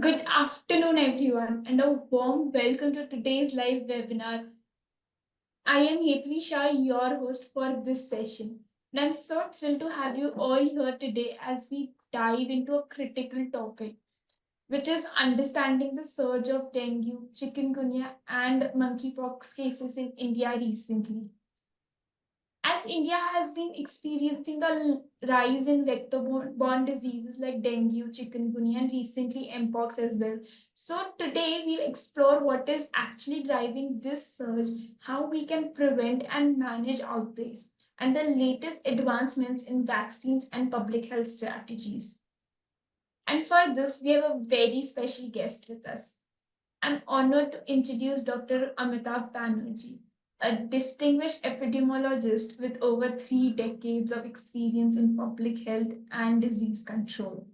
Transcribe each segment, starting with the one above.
Good afternoon, everyone, and a warm welcome to today's live webinar. I am Hetvi Shah, your host for this session, and I'm so thrilled to have you all here today as we dive into a critical topic, which is understanding the surge of dengue, chikungunya, and monkeypox cases in India recently. As India has been experiencing a rise in vector-borne diseases like dengue, chikungunya, and recently Mpox as well. So today we'll explore what is actually driving this surge, how we can prevent and manage outbreaks, and the latest advancements in vaccines and public health strategies. And for this, we have a very special guest with us. I'm honored to introduce Dr. Amitav Banerjee, a distinguished epidemiologist with over 3 decades of experience in public health and disease control.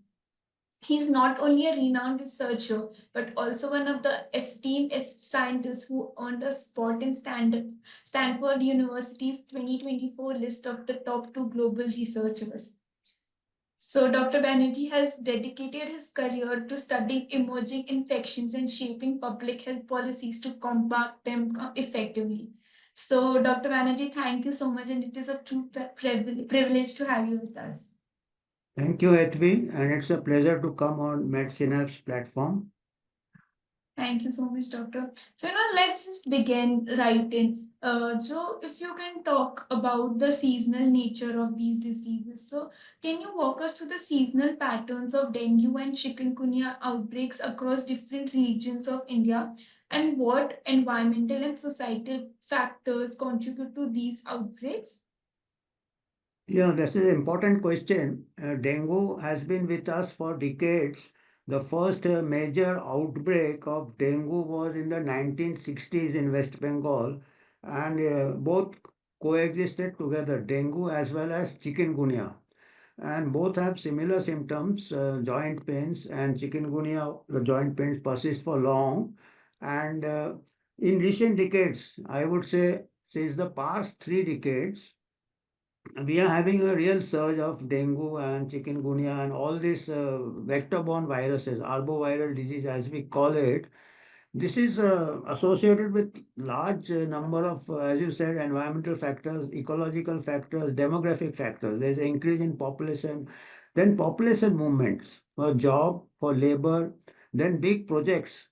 He's not only a renowned researcher, but also one of the esteemed scientists who earned a spot in Stanford University's 2024 list of the top 2 global researchers. So, Dr. Banerjee has dedicated his career to studying emerging infections and shaping public health policies to combat them effectively. So, Dr. Banerjee, thank you so much, and it is a true privilege to have you with us. Thank you, Hetvi, and it's a pleasure to come on MedSynapse platform. Thank you so much, Doctor. So now let's just begin right in. So, if you can talk about the seasonal nature of these diseases, so can you walk us through the seasonal patterns of dengue and chikungunya outbreaks across different regions of India, and what environmental and societal factors contribute to these outbreaks? Yeah, this is an important question. Dengue has been with us for decades. The first major outbreak of dengue was in the 1960s in West Bengal, and both coexisted together, dengue as well as chikungunya. And both have similar symptoms, joint pains, and chikungunya, the joint pains persist for long. And in recent decades, I would say, since the past 3 decades, we are having a real surge of dengue and chikungunya and all these vector-borne viruses, arboviral disease as we call it. This is associated with large number of, as you said, environmental factors, ecological factors, demographic factors. There's an increase in population, then population movements for job, for labor, then big projects.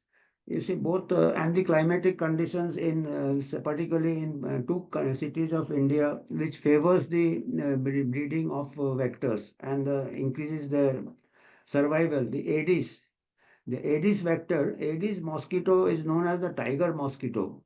You see, both and the climatic conditions in particularly in cities of India, which favors the breeding of vectors and increases their survival. The Aedes, vector, Aedes mosquito is known as the tiger mosquito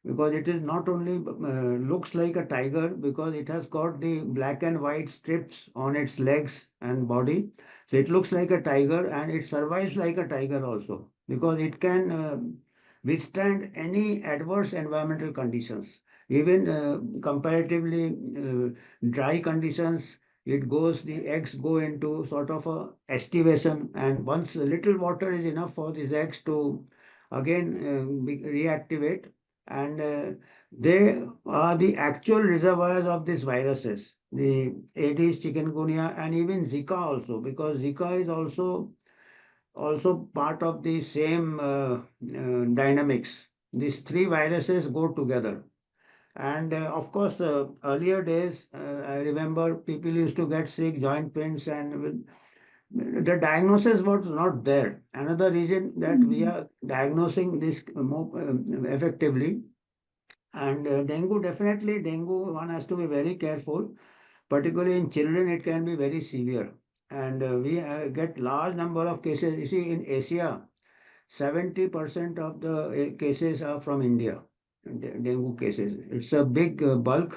because it is not only looks like a tiger because it has got the black and white strips on its legs and body. So it looks like a tiger and it survives like a tiger also because it can withstand any adverse environmental conditions. Even comparatively dry conditions, it goes, the eggs go into sort of a estivation, and once a little water is enough for these eggs to again reactivate, and they are the actual reservoirs of these viruses, the Aedes, chikungunya, and even Zika also, because Zika is also part of the same dynamics. These three viruses go together. And of course, earlier days, I remember people used to get sick, joint pains, and the diagnosis was not there. Another reason that we are diagnosing this more effectively. And dengue, definitely, dengue, one has to be very careful. Particularly in children, it can be very severe. And we get large number of cases. You see, in Asia, 70% of the cases are from India, dengue cases. It's a big bulk,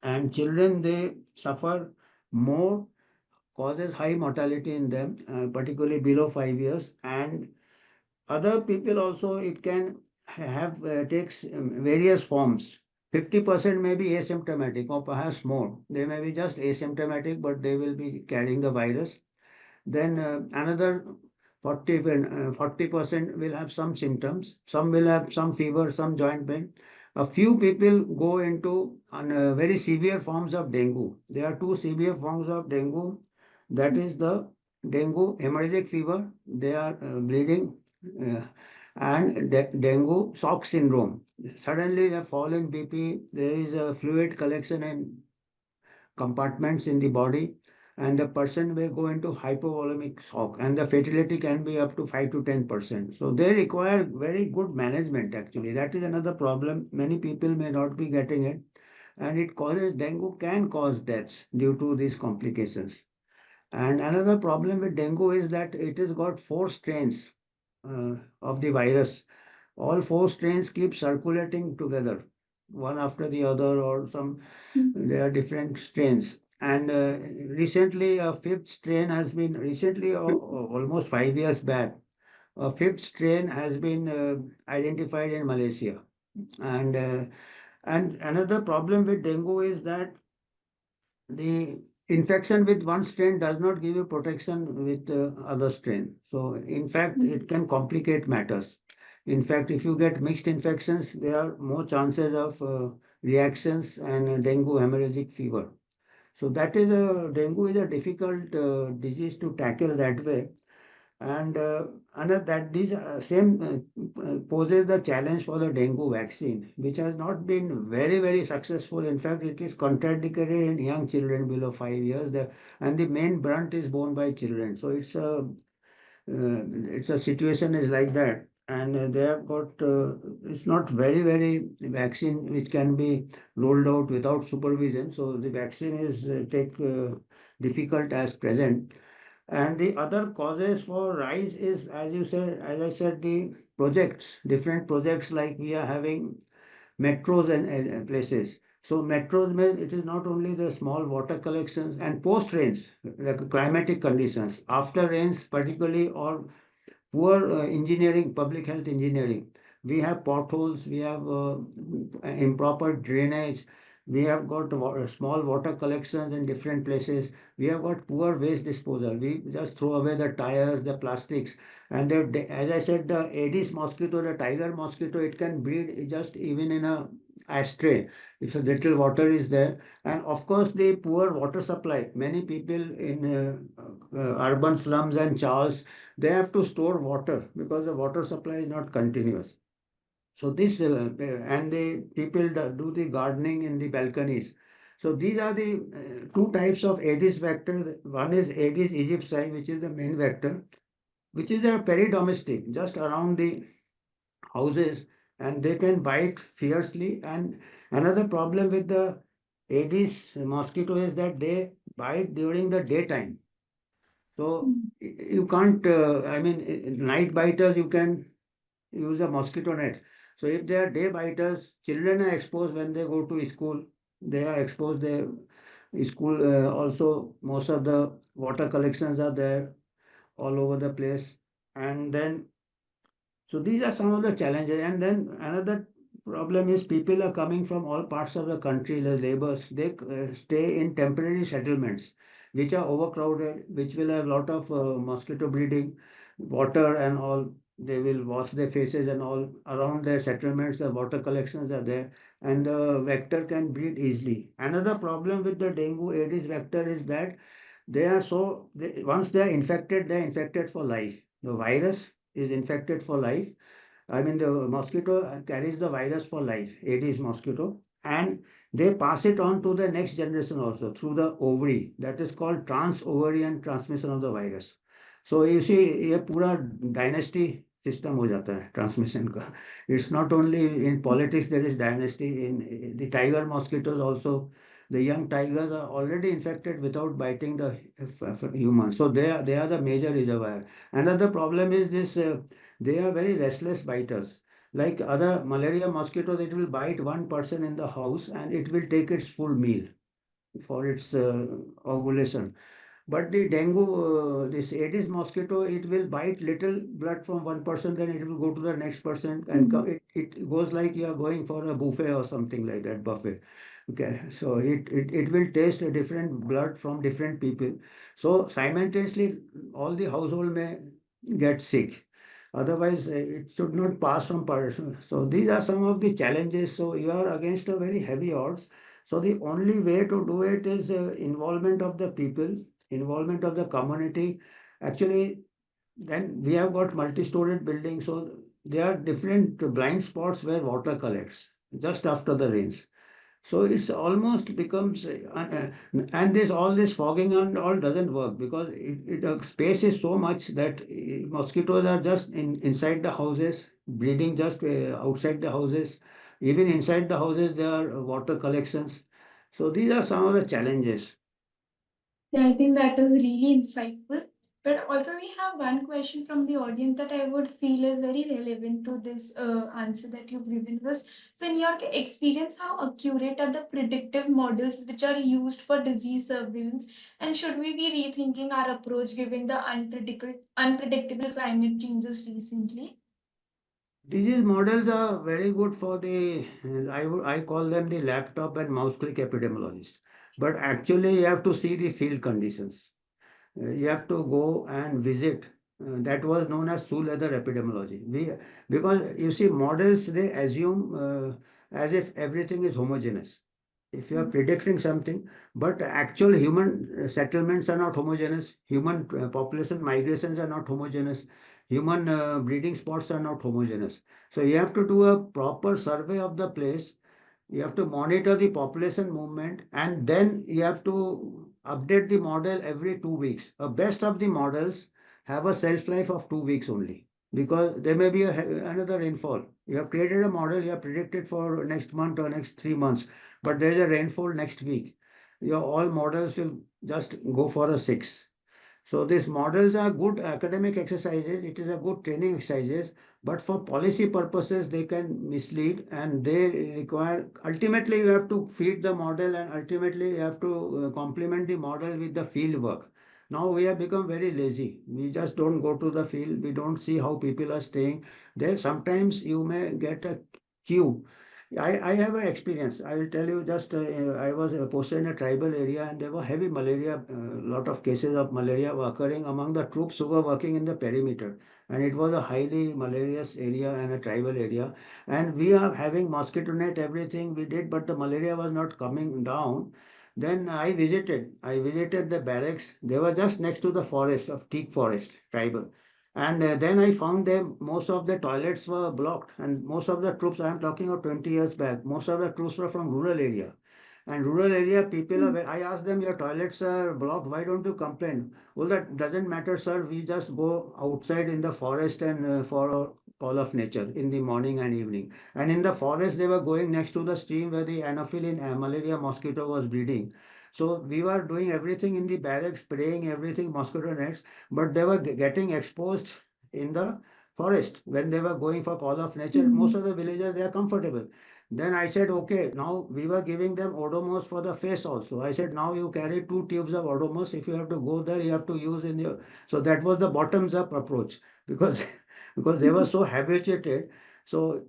and children, they suffer more, causes high mortality in them, particularly below 5 years. And other people also, it can have takes various forms. 50% may be asymptomatic or perhaps more. They may be just asymptomatic, but they will be carrying the virus. Then another 40% will have some symptoms. Some will have some fever, some joint pain. A few people go into very severe forms of dengue. There are two severe forms of dengue. That is the dengue hemorrhagic fever, they are bleeding, uh, and dengue shock syndrome. Suddenly, a fall in BP, there is a fluid collection in compartments in the body, and the person may go into hypovolemic shock, and the fatality can be up to 5 to 10%. So they require very good management actually. That is another problem. Many people may not be getting it, and it causes dengue can cause deaths due to these complications. And another problem with dengue is that it has got four strains of the virus. All four strains keep circulating together, one after the other, or some there are different strains. And recently, a fifth strain has been recently, almost 5 years back, a fifth strain has been identified in Malaysia. And another problem with dengue is that the infection with one strain does not give you protection with other strain. So, in fact, it can complicate matters. In fact, if you get mixed infections, there are more chances of reactions and dengue hemorrhagic fever. So that is a dengue is a difficult disease to tackle that way, and another that this same poses the challenge for the dengue vaccine, which has not been very successful. In fact, it is contraindicated in young children below 5 years, and the main brunt is borne by children. So it's a situation is like that, and they have got it's not very vaccine which can be rolled out without supervision. So the vaccine is take difficult as present. And the other causes for rise is, as you said, as I said, the projects, different projects, like we are having metros and places. So metros mean it is not only the small water collections and post rains, like climatic conditions, after rains particularly, or poor engineering, public health engineering. We have potholes, we have improper drainage, we have got small water collections in different places, we have got poor waste disposal. We just throw away the tires, the plastics, and as I said, the Aedes mosquito, the tiger mosquito, it can breed just even in a ashtray if a little water is there. And of course, the poor water supply. Many people in urban slums and chaos, they have to store water because the water supply is not continuous. So this and the people do the gardening in the balconies. So these are the two types of Aedes vector. One is Aedes aegypti, which is the main vector, which is a peridomestic, just around the houses, and they can bite fiercely. And another problem with the Aedes mosquito is that they bite during the daytime. So you can't, night biters, you can use a mosquito net. So if they are day biters, children are exposed when they go to school. They are exposed. They school also, most of the water collections are there all over the place. And then so these are some of the challenges. And then another problem is people are coming from all parts of the country, the laborers, they stay in temporary settlements, which are overcrowded, which will have a lot of mosquito breeding, water and all. They will wash their faces and all around their settlements. The water collections are there, and the vector can breed easily. Another problem with the dengue Aedes vector is that once they are infected, they are infected for life. The virus is infected for life. I mean, the mosquito carries the virus for life, Aedes mosquito, and they pass it on to the next generation also through the ovary. That is called trans-ovarian transmission of the virus. So you see, ये पूरा dynasty system हो जाता है transmission का. It's not only in politics there is dynasty. In the tiger mosquitoes also, the young tigers are already infected without biting the human. So they are the major reservoir. Another problem is this. They are very restless biters. Like other malaria mosquitoes, it will bite one person in the house and it will take its full meal for its ovulation. But the dengue, this Aedes mosquito, it will bite little blood from one person, then it will go to the next person, and it goes like you are going for a buffet or something like that, buffet. Okay, so it will taste a different blood from different people. So simultaneously, all the household may get sick. Otherwise, it should not pass from person. So these are some of the challenges. So you are against a very heavy odds. So the only way to do it is involvement of the people, involvement of the community, Actually, then we have got multi-storied buildings, so there are different blind spots where water collects just after the rains. So it's almost becomes, and this all this fogging and all doesn't work because the space is so much that mosquitoes are just inside the houses, breeding just outside the houses. Even inside the houses, there are water collections. So these are some of the challenges. Yeah, I think that is really insightful. But also, we have one question from the audience that I would feel is very relevant to this answer that you've given us. So, in your experience, how accurate are the predictive models which are used for disease surveillance? And should we be rethinking our approach given the unpredictable climate changes recently? Disease models are very good for the, I call them the laptop and mouse click epidemiologists. But actually, you have to see the field conditions. You have to go and visit. That was known as shoe leather epidemiology. Because you see, models they assume as if everything is homogeneous. If you are predicting something, but actual human settlements are not homogeneous, human population migrations are not homogeneous, human breeding spots are not homogeneous. So you have to do a proper survey of the place, you have to monitor the population movement, and then you have to update the model every 2 weeks. A best of the models have a shelf life of 2 weeks only because there may be another rainfall. You have created a model, you have predicted for next month or next 3 months, but there is a rainfall next week. Your all models will just go for a six. So these models are good academic exercises, it is a good training exercises, but for policy purposes they can mislead and they require, ultimately you have to feed the model and ultimately you have to complement the model with the field work. Now we have become very lazy. We just don't go to the field. We don't see how people are staying. There sometimes you may get a queue. I have an experience. I will tell you just I was posted in a tribal area and there were heavy malaria, lot of cases of malaria were occurring among the troops who were working in the perimeter. And it was a highly malarious area and a tribal area. And we are having mosquito net, everything we did, but the malaria was not coming down. Then I visited the barracks. They were just next to the forest of teak forest, tribal. And then I found them, most of the toilets were blocked. And most of the troops, I am talking of 20 years back, most of the troops were from rural area. And rural area people are, I asked them, your toilets are blocked, why don't you complain? Well, that doesn't matter, sir. We just go outside in the forest and for a call of nature in the morning and evening. And in the forest, they were going next to the stream where the Anopheles malaria mosquito was breeding. So we were doing everything in the barracks, spraying everything, mosquito nets, but they were getting exposed in the forest when they were going for call of nature. Most of the villagers they are comfortable. Then I said, okay, now we were giving them Odomos for the face also. I said, now you carry 2 tubes of Odomos. If you have to go there, you have to use in your. So that was the bottoms up approach because because they were so habituated. So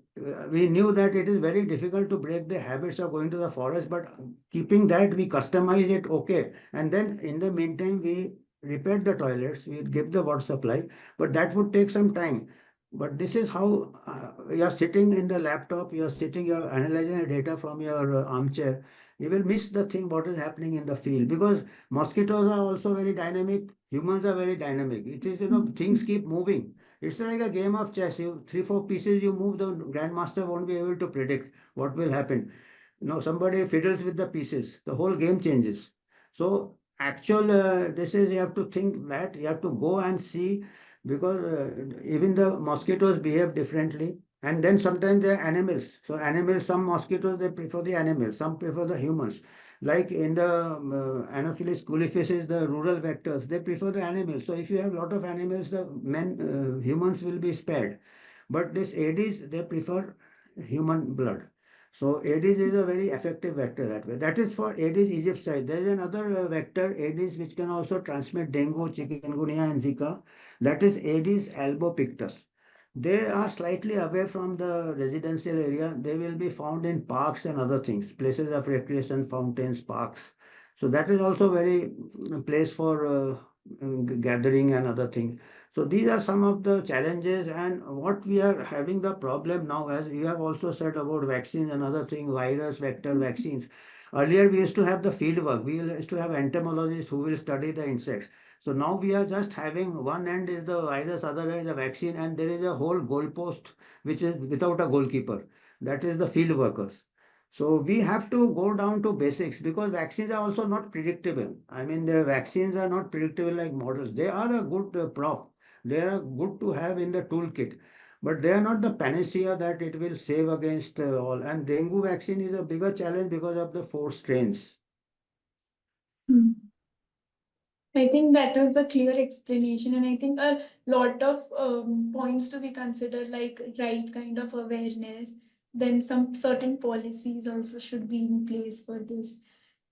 we knew that it is very difficult to break the habits of going to the forest, but keeping that, we customize it, okay. And then in the meantime, we repaired the toilets, we give the water supply, but that would take some time. But this is how you are sitting in the laptop, you are sitting, you are analyzing the data from your armchair. You will miss the thing what is happening in the field because mosquitoes are also very dynamic. Humans are very dynamic. It is, things keep moving. It's like a game of chess. You three, four pieces you move, the grandmaster won't be able to predict what will happen. Somebody fiddles with the pieces, the whole game changes. So actual, this is you have to think that you have to go and see because even the mosquitoes behave differently. And then sometimes they are animals. So animals, some mosquitoes they prefer the animals, some prefer the humans. Like in the Anopheles culificis, the rural vectors, they prefer the animals. So if you have a lot of animals, the humans will be spared. But this Aedes, they prefer human blood. So Aedes is a very effective vector that way. That is for Aedes aegypti. There is another vector, Aedes, which can also transmit dengue, chikungunya, and Zika. That is Aedes albopictus. They are slightly away from the residential area. They will be found in parks and other things, places of recreation, fountains, parks. So that is also very place for gathering and other things. So these are some of the challenges and what we are having the problem now, as you have also said about vaccines and other thing, virus, vector vaccines. Earlier we used to have the field work. We used to have entomologists who will study the insects. So now we are just having one end is the virus, other end is the vaccine, and there is a whole goalpost which is without a goalkeeper. That is the field workers. So we have to go down to basics because vaccines are also not predictable. I mean, the vaccines are not predictable like models. They are a good prop. They are good to have in the toolkit, but they are not the panacea that it will save against all. And dengue vaccine is a bigger challenge because of the four strains. Hmm. I think that is a clear explanation, and I think a lot of points to be considered, like right kind of awareness. Then some certain policies also should be in place for this.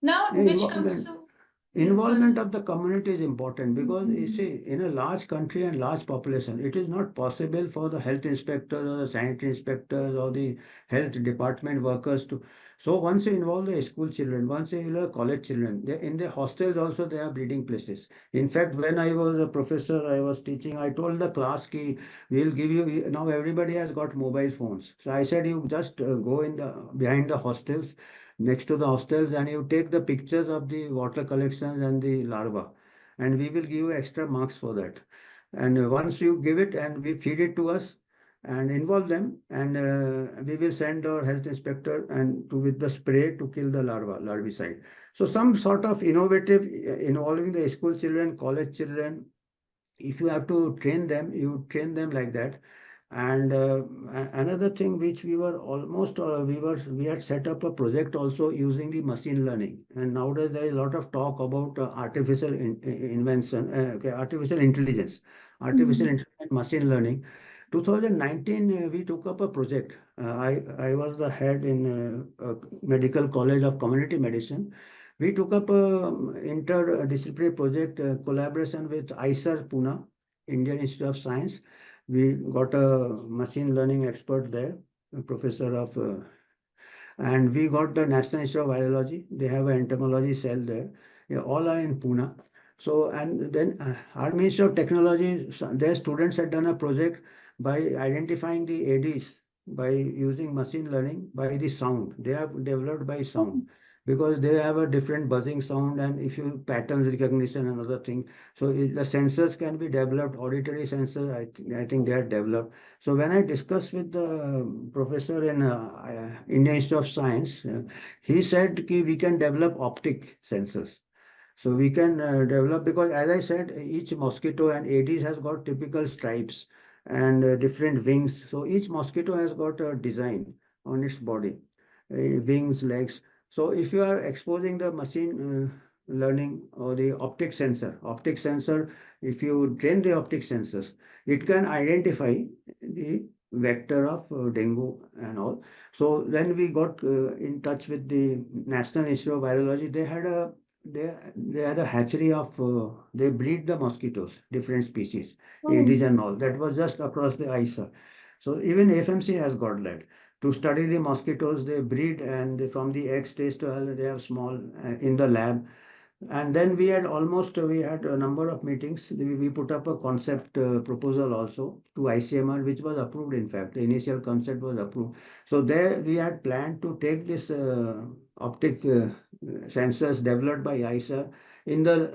Now, Yeah, which comes involvement. to, yeah, Involvement sorry. of the community is important because you Mhm. see, in a large country and large population, it is not possible for the health inspectors or the sanitary inspectors or the health department workers to. So once you involve the school children, once you involve college children, they, in the hostels also they are breeding places. In fact, when I was a professor, I was teaching, I told the class ki we'll give you now everybody has got mobile phones. So I said you just go in the behind the hostels next to the hostels and you take the pictures of the water collections and the larva and we will give you extra marks for that. And once you give it and we feed it to us and involve them and we will send our health inspector and to with the spray to kill the larvicide. So some sort of innovative involving the school children, college children, if you have to train them, you train them like that. And another thing which we were almost we had set up a project also using the machine learning. And nowadays there is a lot of talk about artificial invention, okay, artificial intelligence, artificial Mhm. intelligence, machine learning. 2019 we took up a project. I was the head in medical college of community medicine. We took up a interdisciplinary project collaboration with ICER Pune, Indian Institute of Science. We got a machine learning expert there, a professor of, and we got the National Institute of Virology. They have an entomology cell there. Yeah, all are in Pune. So, and then our Ministry of Technology, their students had done a project by identifying the ADs by using machine learning by the sound. They have developed by sound because they have a different buzzing sound and if you patterns recognition and other thing. So the sensors can be developed, auditory sensors, I think they are developed. So when I discussed with the professor in Indian Institute of Science, he said ki we can develop optic sensors. So we can develop because as I said, each mosquito and Aedes has got typical stripes and different wings. So each mosquito has got a design on its body, wings, legs. So if you are exposing the machine learning or the optic sensor, if you train the optic sensors, it can identify the vector of dengue and all. So then we got in touch with the National Institute of Virology. They had a hatchery of they breed the mosquitoes, different species, Oh. Aedes and all. That was just across the ISA. So even FMC has got that. To study the mosquitoes, they breed and from the egg stage to they have small in the lab. And then we had a number of meetings. We put up a concept proposal also to ICMR, which was approved. In fact, the initial concept was approved. So there we had planned to take this optic sensors developed by ICER in the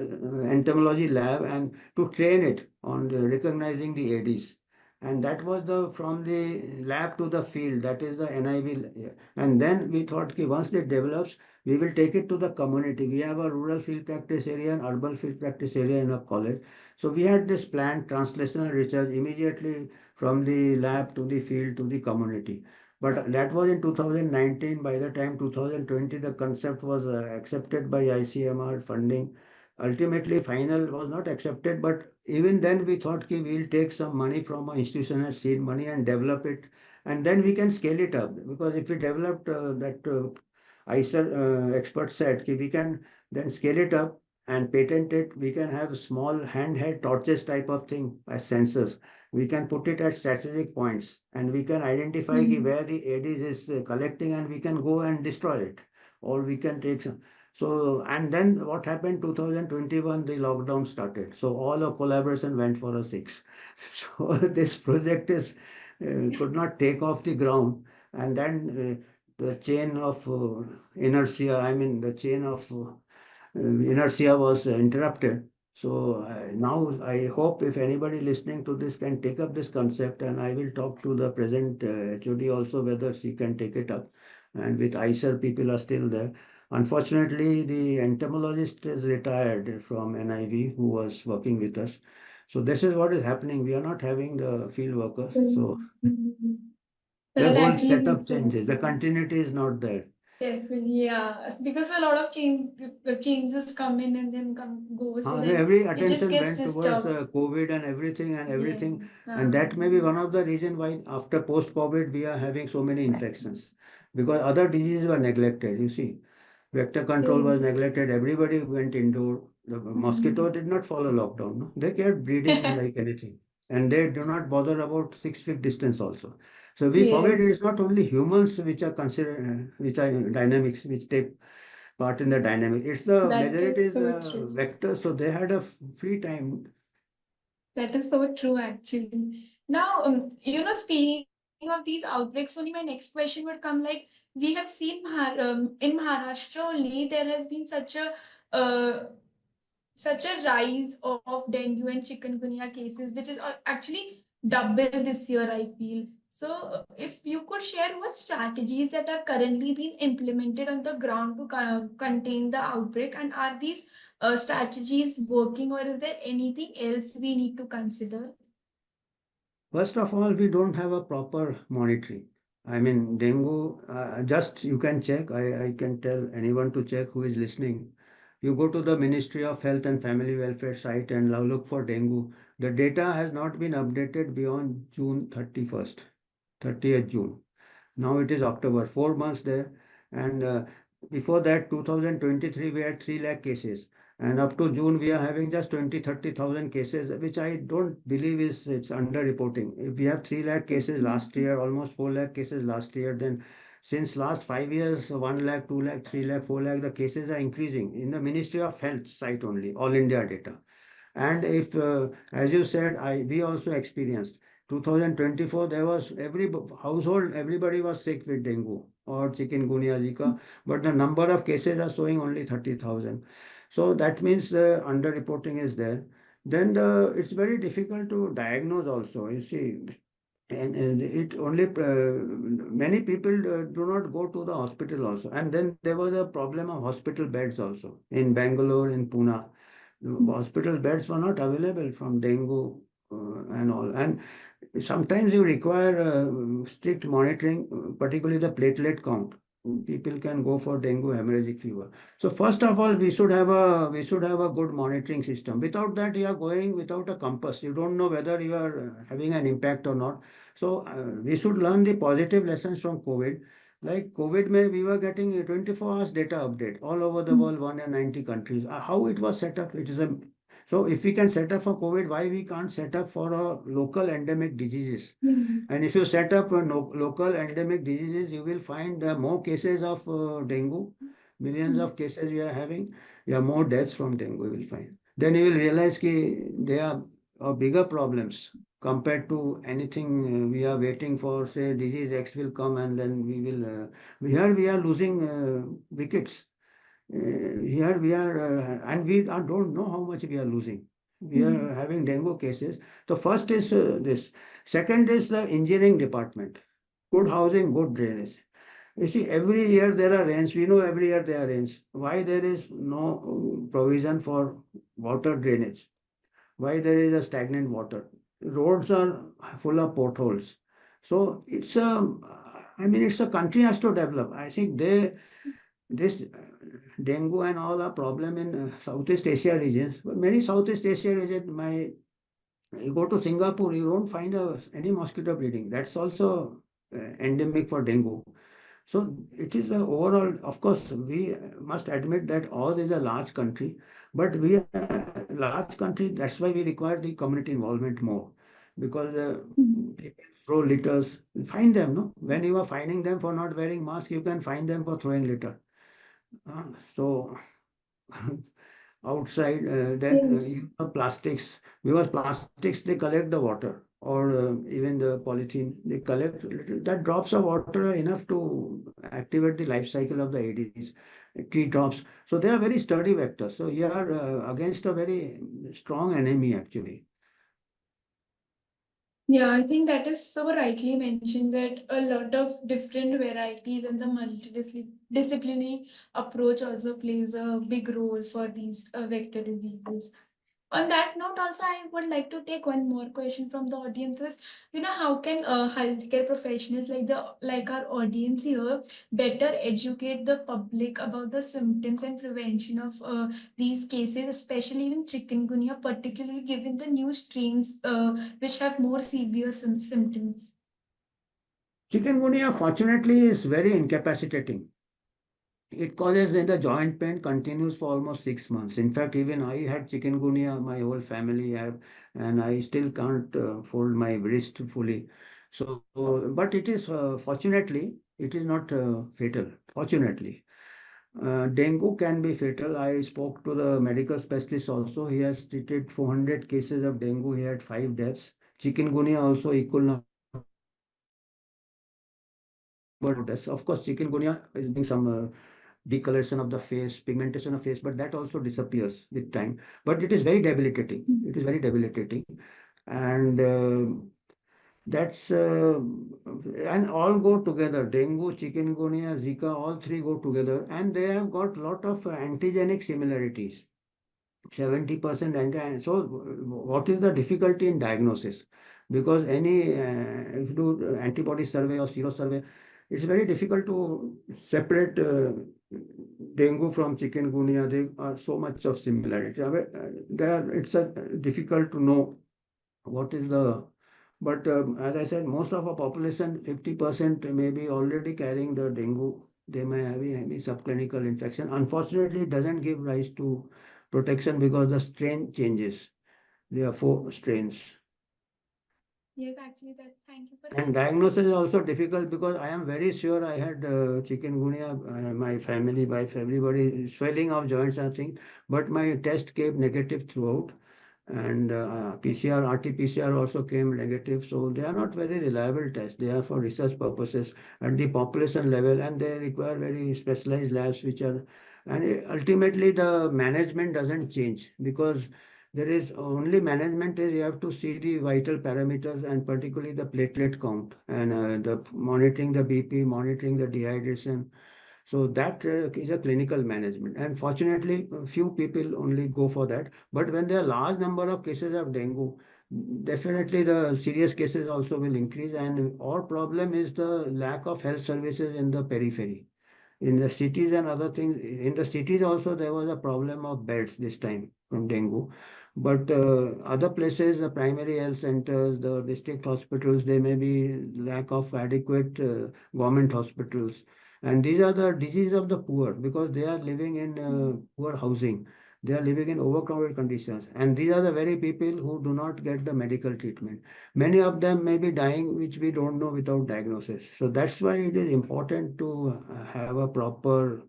entomology lab and to train it on recognizing the Aedes. And that was the from the lab to the field. That is the NIV. And then we thought, okay, once it develops, we will take it to the community. We have a rural field practice area and urban field practice area in a college. So we had this planned translational research immediately from the lab to the field to the community. But that was in 2019. By the time 2020, the concept was accepted by ICMR funding. Ultimately, final was not accepted, but even then we thought ki we'll take some money from our institutional seed money and develop it, and then we can scale it up. Because if we developed that ICER expert said ki we can then scale it up and patent it. We can have small handheld torches type of thing as sensors. We can put it at strategic points and we can identify ki Mhm. where the Aedes is collecting and we can go and destroy it. Or we can take some. So, and then what happened 2021, the lockdown started. So all our collaboration went for a six. So this project is could not take off the ground. And then the chain of inertia, I mean, the chain of inertia was interrupted. So now I hope if anybody listening to this can take up this concept, and I will talk to the present HOD also whether she can take it up. And with ICER, people are still there. Unfortunately, the entomologist is retired from NIV who was working with us. So this is what is happening. We are not having the field workers. So Mhm. the That whole actually setup makes sense. changes. The continuity is not there. Definitely, yeah. Because a lot of changes come in and then come goes, so then Every it just attention gets went towards disturbed. COVID and Yeah. everything, and that may be one of the reason why after post-COVID we are having so many infections because other diseases were neglected. You see, vector control was True. neglected. Everybody went indoor. The mosquito Mhm. did not follow lockdown. No? They kept breeding like anything, and they do not bother about 6 feet distance also. So we forget it is Yes, not only humans which are considered, which are dynamics, which take part in the dynamic. It's the that majority is is so the true. vector, so they had a free time. That is so true, actually. Now, speaking of these outbreaks, only my next question would come like, we have seen in Maharashtra only, there has been such a rise of dengue and chikungunya cases, which is actually double this year, I feel. So, if you could share what strategies that are currently being implemented on the ground to contain the outbreak, and are these strategies working, or is there anything else we need to consider? First of all, we don't have a proper monitoring. I mean, dengue, just you can check. I can tell anyone to check who is listening. You go to the Ministry of Health and Family Welfare site and now look for dengue. The data has not been updated beyond June 31st, 30th June. Now it is October, 4 months there. And before that, 2023, we had 3 lakh cases. And up to June, we are having just 20, 30,000 cases, which I don't believe is it's underreporting. If we have 3 lakh cases last year, almost 4 lakh cases last year, then since last 5 years, 1 lakh, 2 lakh, 3 lakh, 4 lakh, the cases are increasing in the Ministry of Health site only, all India data. And if, as you said, we also experienced 2024, there was every household, everybody was sick with dengue or chikungunya, Zika, but the number of cases are showing only 30,000. So that means the underreporting is there. Then it's very difficult to diagnose also. You see, and it only many people do not go to the hospital also. And then there was a problem of hospital beds also in Bangalore, in Pune. The hospital beds were not available from dengue and all. And sometimes you require strict monitoring, particularly the platelet count. People can go for dengue hemorrhagic fever. So first of all, we should have a good monitoring system. Without that, you are going without a compass. You don't know whether you are having an impact or not. So we should learn the positive lessons from COVID. Like COVID, may we were getting a 24 hours data update all over the world, 190 countries. How it was set up, it is a so if we can set up for COVID, why we can't set up for local endemic diseases? Mhm. And if you set up local endemic diseases, you will find more cases of dengue, millions of cases we are having. Yeah, more deaths from dengue you will find. Then you will realize that they are bigger problems compared to anything we are waiting for. Say disease X will come and then we will. Here we are losing wickets. Here we are, and we don't know how much we are losing. We are Mhm. having dengue cases. The first is this. Second is the engineering department. Good housing, good drainage. You see, every year there are rains. We know every year there are rains. Why there is no provision for water drainage? Why there is a stagnant water? Roads are full of potholes. So it's a, I mean, it's a country has to develop. I think this dengue and all are problem in Southeast Asia regions. But many Southeast Asia regions, you go to Singapore, you don't find any mosquito breeding. That's also endemic for dengue. So it is a overall, of course, we must admit that all is a large country, but we are large country. That's why we require the community involvement more, because people throw litters. Find them, no. When you are finding them for not wearing mask, you can find them for throwing litter. So outside, then Yes. use of plastics because plastics they collect the water. or even the polythene, they collect that drops of water are enough to activate the life cycle of the Aedes tree drops. So they are very sturdy vectors. So you are against a very strong enemy actually. Yeah, I think that is so rightly mentioned that a lot of different varieties and the multidisciplinary approach also plays a big role for these vector diseases. On that note, also, I would like to take one more question from the audiences. How can healthcare professionals like our audience here better educate the public about the symptoms and prevention of these cases, especially in chikungunya, particularly given the new strains which have more severe symptoms? Chikungunya fortunately is very incapacitating. It causes in the joint pain continues for almost 6 months. In fact, even I had chikungunya, my whole family have, and I still can't fold my wrist fully. So, but it is fortunately, it is not fatal. Fortunately, dengue can be fatal. I spoke to the medical specialist also. He has treated 400 cases of dengue. He had 5 deaths. Chikungunya also equal number of deaths. Of course, chikungunya is being some decoloration of the face, pigmentation of the face, but that also disappears with time. But it is very debilitating. It is very debilitating. And that's and all go together. Dengue, chikungunya, Zika, all three go together, and they have got lot of antigenic similarities. 70% anti. So, what is the difficulty in diagnosis? Because if you do antibody survey or sero survey, it's very difficult to separate dengue from chikungunya. They are so much of similarity. It's difficult to know what is the. But as I said, most of our population, 50% may be already carrying the dengue. They may have any subclinical infection. Unfortunately, it doesn't give rise to protection because the strain changes. There are 4 strains. Yes, actually, that thank you for And diagnosis is also difficult because I am very sure I had chikungunya, my family, wife, everybody, swelling of joints and things, but my test came negative throughout. And PCR, RT-PCR also came negative. So they are not very reliable tests. They are for research purposes at the population level, and they require very specialized labs, which are, and ultimately the management doesn't change because there is only management is you have to see the vital parameters and particularly the platelet count and the monitoring the BP, monitoring the dehydration. So that is a clinical management. And fortunately, a few people only go for that. But when there are large number of cases of dengue, definitely the serious cases also will increase. And our problem is the lack of health services in the periphery. In the cities and other things, in the cities also there was a problem of beds this time from dengue. But other places, the primary health centers, the district hospitals, there may be lack of adequate government hospitals. And these are the disease of the poor because they are living in poor housing. They are living in overcrowded conditions. And these are the very people who do not get the medical treatment. Many of them may be dying, which we don't know without diagnosis. So that's why it is important to have a proper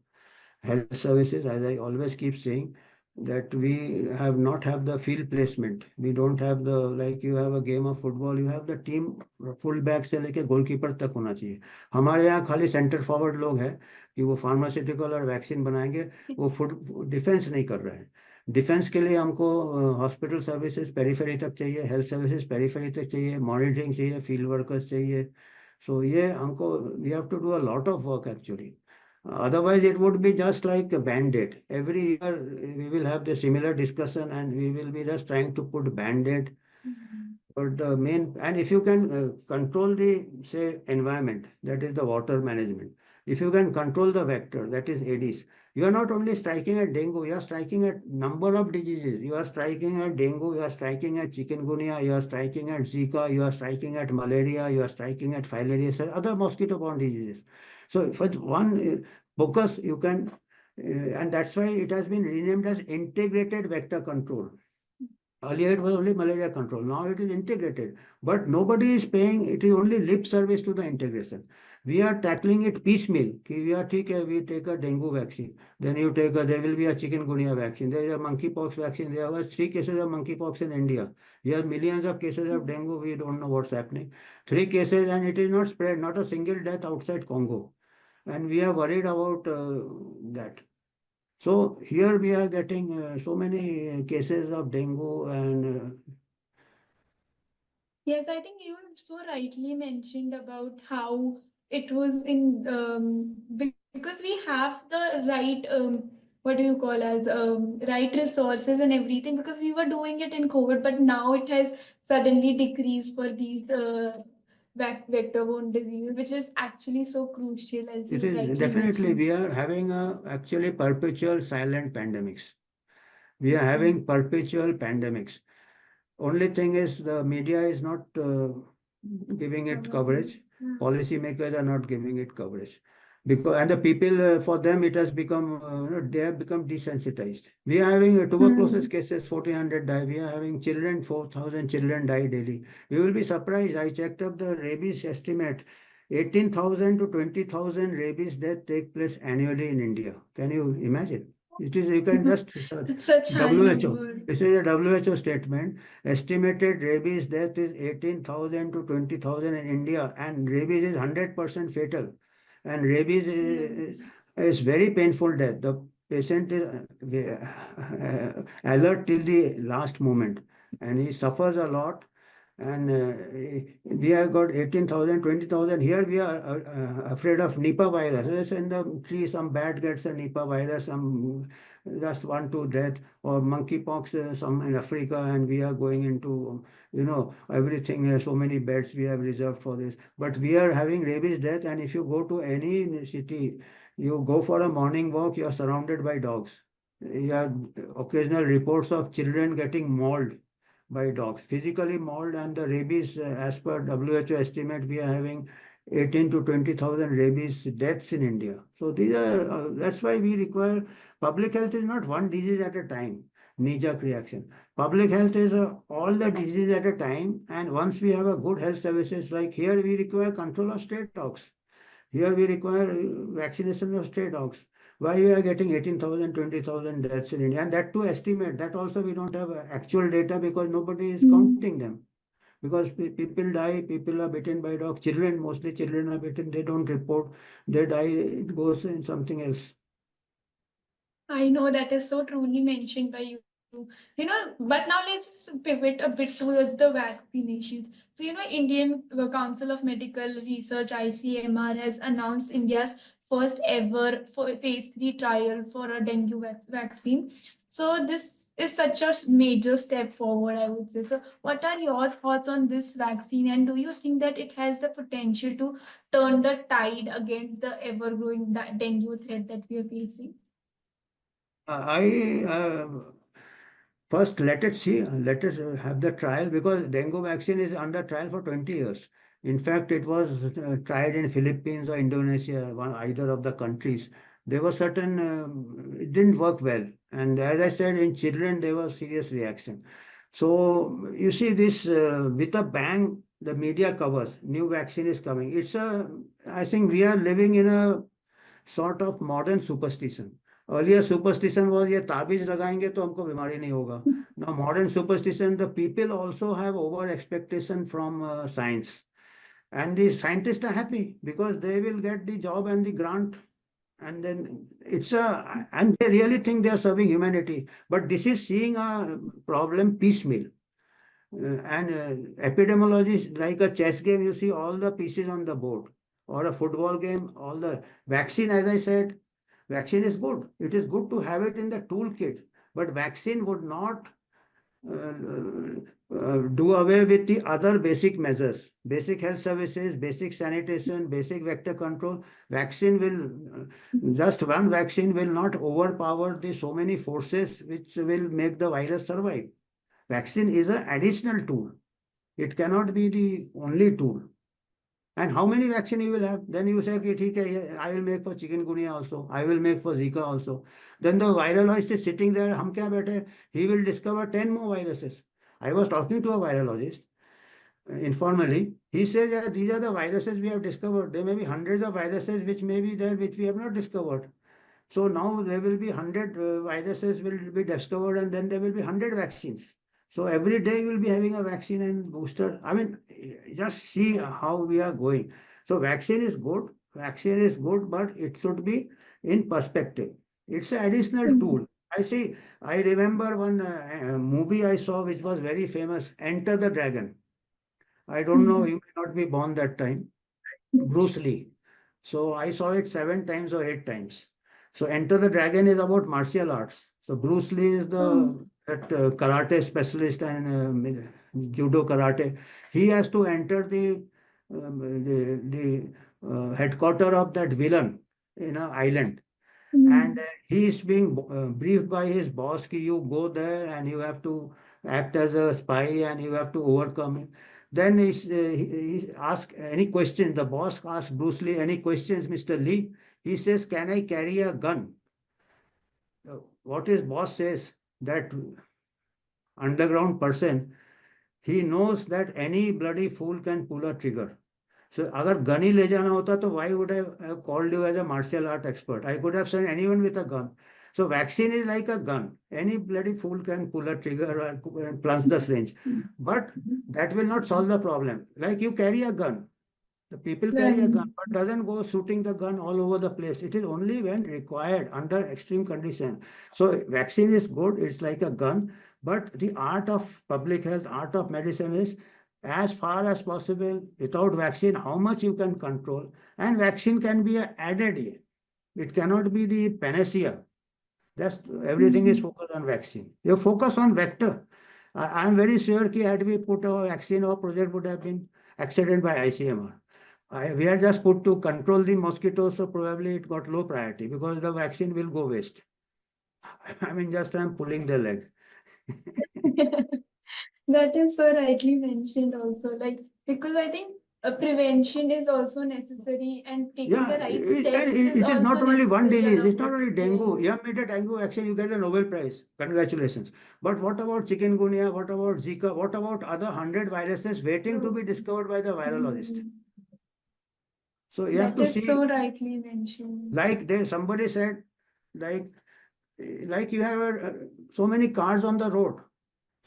health services, as I always keep saying, that we have not have the field placement. We don't have the like you have a game of football, you have the team full back से लेके goalkeeper तक होना चाहिए. हमारे यहाँ खाली centre forward लोग हैं कि वो फार्मास्यूटिकल और वैक्सीन बनाएंगे. वो फुट डिफेंस नहीं कर रहे हैं. डिफेंस के लिए हमको हॉस्पिटल सर्विसेज पेरिफेरी तक चाहिए, हेल्थ सर्विसेज पेरिफेरी तक चाहिए, मॉनिटरिंग चाहिए, फील्ड वर्कर्स चाहिए. सो ये हमको we have to do a lot of work actually. Otherwise, it would be just like a band-aid. Every year, we will have the similar discussion and we will be just trying to put band-aid. But the main, and if you can control the, say, environment, that is the water management. If you can control the vector, that is Aedes, you are not only striking at dengue, you are striking at number of diseases. You are striking at dengue, you are striking at chikungunya, you are striking at Zika, you are striking at malaria, you are striking at filariasis, other mosquito-borne diseases. So for one focus, you can, and that's why it has been renamed as integrated vector control. Earlier it was only malaria control. Now it is integrated. But nobody is paying, it is only lip service to the integration. We are tackling it piecemeal. Ki we are okay, we take a dengue vaccine. Then you take a, there will be a chikungunya vaccine. There is a monkeypox vaccine. There was 3 cases of monkeypox in India. We have millions of cases of dengue. We don't know what's happening. 3 cases and it is not spread, not a single death outside Congo. And we are worried about that. So here we are getting so many cases of dengue and Yes, I think you have so rightly mentioned about how it was in because we have the right what do you call as right resources and everything because we were doing it in COVID, but now it has suddenly decreased for these vector-borne diseases, which is actually so crucial as it you is rightly definitely mentioned. we are having a actually perpetual silent pandemics. We are Mm. having perpetual pandemics. Only thing is the media is not giving it Probably. coverage. Yeah. Policymakers are not giving it coverage because and the people for them it has become they have become desensitized. We are having tuberculosis Hmm. cases 1400 die. We are having children 4000 children die daily. You will be surprised. I checked up the rabies estimate. 18,000 to 20,000 rabies deaths take place annually in India. Can you imagine? It is you can just search It's such high WHO. number. This is a WHO statement. Estimated rabies death is 18,000 to 20,000 in India, and rabies is 100% fatal. And rabies Yes. is very painful death. The patient is alert till the last moment, and he suffers a lot. And we have got 18,000, 20,000. Here we are afraid of Nipah virus. Yes, in the tree, some bat gets a Nipah virus, some just one, two death, or monkeypox, some in Africa, and we are going into, everything. So many beds we have reserved for this. But we are having rabies death, and if you go to any city, you go for a morning walk, you are surrounded by dogs. You have occasional reports of children getting mauled by dogs. Physically mauled and the rabies, as per WHO estimate, we are having 18 to 20,000 rabies deaths in India. So these are, that's why we require, public health is not one disease at a time, knee-jerk reaction. Public health is all the diseases at a time. And once we have a good health services, like here we require control of stray dogs. Here we require vaccination of stray dogs. Why we are getting 18,000, 20,000 deaths in India? And that to estimate, that also we don't have actual data because nobody is Mm. counting them. Because people die, people are bitten by dogs. Children, mostly children are bitten, they don't report. They die, it goes in something else. I know that is so truly mentioned by you. But now let's just pivot a bit towards the vaccinations. So, Indian Council of Medical Research (ICMR) has announced India's first ever phase 3 trial for a dengue vaccine. So, this is such a major step forward, I would say. So, what are your thoughts on this vaccine, and do you think that it has the potential to turn the tide against the ever growing dengue threat that we are facing? I First, let us see, let us have the trial because dengue vaccine is under trial for 20 years. In fact, it was tried in Philippines or Indonesia, either of the countries. There was certain, it didn't work well. And as I said, in children, there was serious reaction. So you see this with a bang, the media covers, new vaccine is coming. I think we are living in a sort of modern superstition. Earlier superstition was ये ताबीज लगाएंगे तो हमको बीमारी नहीं होगा. Now modern superstition, the people also have over expectation from science. And the scientists are happy because they will get the job and the grant. And then and they really think they are serving humanity. But this is seeing a problem piecemeal. And epidemiology is like a chess game. You see all the pieces on the board, or a football game. All the vaccine, as I said, vaccine is good. It is good to have it in the toolkit, but vaccine would not do away with the other basic measures, basic health services, basic sanitation, basic vector control. Vaccine will just one vaccine will not overpower the so many forces which will make the virus survive. Vaccine is an additional tool. It cannot be the only tool. And how many vaccine you will have? Then you say, okay, ठीक है, I will make for chikungunya also. I will make for Zika also. Then the virologist is sitting there. हम क्या बैठे? He will discover 10 more viruses. I was talking to a virologist informally. He says that these are the viruses we have discovered. There may be hundreds of viruses which may be there which we have not discovered. So now there will be 100 viruses will be discovered, and then there will be 100 vaccines. So every day you will be having a vaccine and booster. I mean, just see how we are going. So vaccine is good. Vaccine is good, but it should be in perspective. It's an additional Mhm. tool. I see. I remember one movie I saw which was very famous, Enter the Dragon. I don't know, you may not be born that time. Bruce Lee. So I saw it 7 times or 8 times. So Enter the Dragon is about martial arts. So Bruce Lee is Mhm. the that karate specialist and judo karate. He has to enter the headquarter of that villain in an island, and Mhm. he is being briefed by his boss ki you go there and you have to act as a spy and you have to overcome it. Then he asks any questions. The boss asks Bruce Lee any questions, Mr. Lee. He says, can I carry a gun? What his boss says, that underground person, he knows that any bloody fool can pull a trigger. So अगर gun ही ले जाना होता तो why would I have called you as a martial art expert? I could have sent anyone with a gun. So vaccine is like a gun. Any bloody fool can pull a trigger and plunge the syringe. But that will not solve the problem. Like you carry a gun. The people carry a gun, Right. but doesn't go shooting the gun all over the place. It is only when required under extreme condition. So vaccine is good. It's like a gun, but the art of public health, art of medicine is as far as possible without vaccine, how much you can control. And vaccine can be a added. It cannot be the panacea. That's everything is Mhm. focused on vaccine. You focus on vector. I am very sure that had we put a vaccine, our project would have been accepted by ICMR. We are just put to control the mosquitoes, so probably it got low priority because the vaccine will go waste. I mean, just I'm pulling the leg. That is so rightly mentioned also. Like, because I think prevention is also necessary and taking the Yeah, right steps is it is also not only one necessary disease. It's along not with, only dengue. You yes. have made a dengue vaccine, you get a Nobel Prize. Congratulations. But what about chikungunya? What about Zika? What about other 100 viruses waiting to True. be discovered by the virologist? Mhm. So you have That to is see, so rightly mentioned. like there somebody said, like you have so many cars on the road.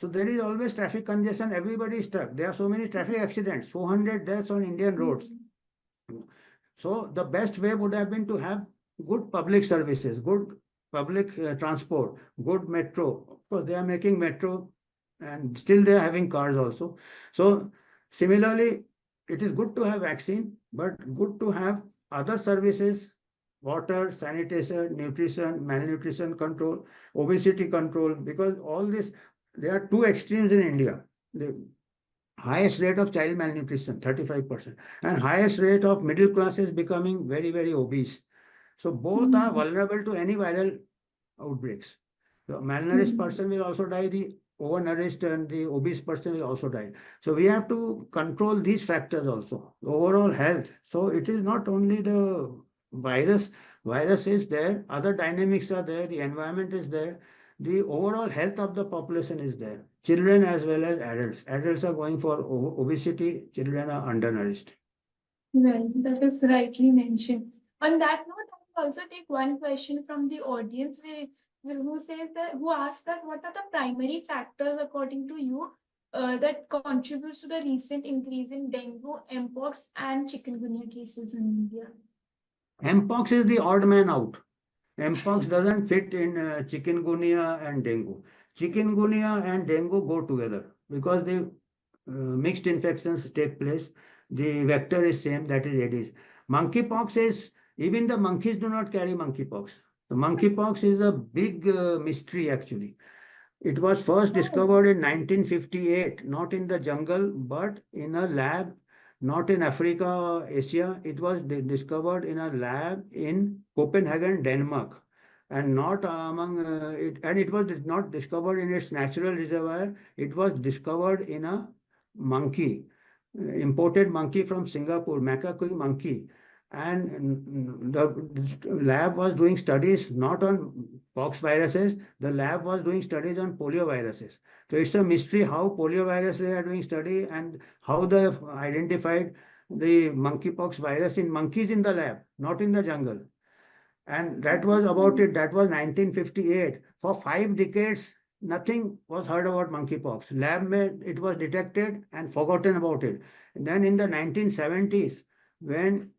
So there is always traffic congestion. Everybody is stuck. There are so many traffic accidents. 400 deaths on Indian roads. Mhm. So the best way would have been to have good public services, good public transport, good metro. Of course, they are making metro, and still they are having cars also. So similarly, it is good to have vaccine, but good to have other services, water, sanitation, nutrition, malnutrition control, obesity control, because all this, there are two extremes in India. The highest rate of child malnutrition, 35%, and highest rate of middle class is becoming very, very obese. So both are Mhm. vulnerable to any viral outbreaks. The malnourished Mhm. person will also die, the overnourished and the obese person will also die. So we have to control these factors also. The overall health. So it is not only the virus, virus is there, other dynamics are there, the environment is there, the overall health of the population is there. Children as well as adults. Adults are going for obesity, children are undernourished. Well, that is rightly mentioned. On that note, I will also take one question from the audience who says that who asks that what are the primary factors according to you that contributes to the recent increase in dengue, mpox, and chikungunya cases in India? Mpox is the odd man out. Mpox doesn't fit in chikungunya and dengue. Chikungunya and dengue go together because the mixed infections take place. The vector is same, that is Aedes. Monkeypox is, even the monkeys do not carry monkeypox. The monkeypox is a big mystery actually. It was first Oh. discovered in 1958, not in the jungle, but in a lab, not in Africa or Asia. It was discovered in a lab in Copenhagen, Denmark, and not among it. And it was not discovered in its natural reservoir. It was discovered in a monkey, imported monkey from Singapore, macaque monkey. and the lab was doing studies not on pox viruses, the lab was doing studies on polio viruses. So it's a mystery how polio virus they are doing study and how they have identified the monkeypox virus in monkeys in the lab, not in the jungle. And that was about it. That was 1958. For 5 decades, nothing was heard about monkeypox. Lab made it was detected and forgotten about it. And then in the 1970s, when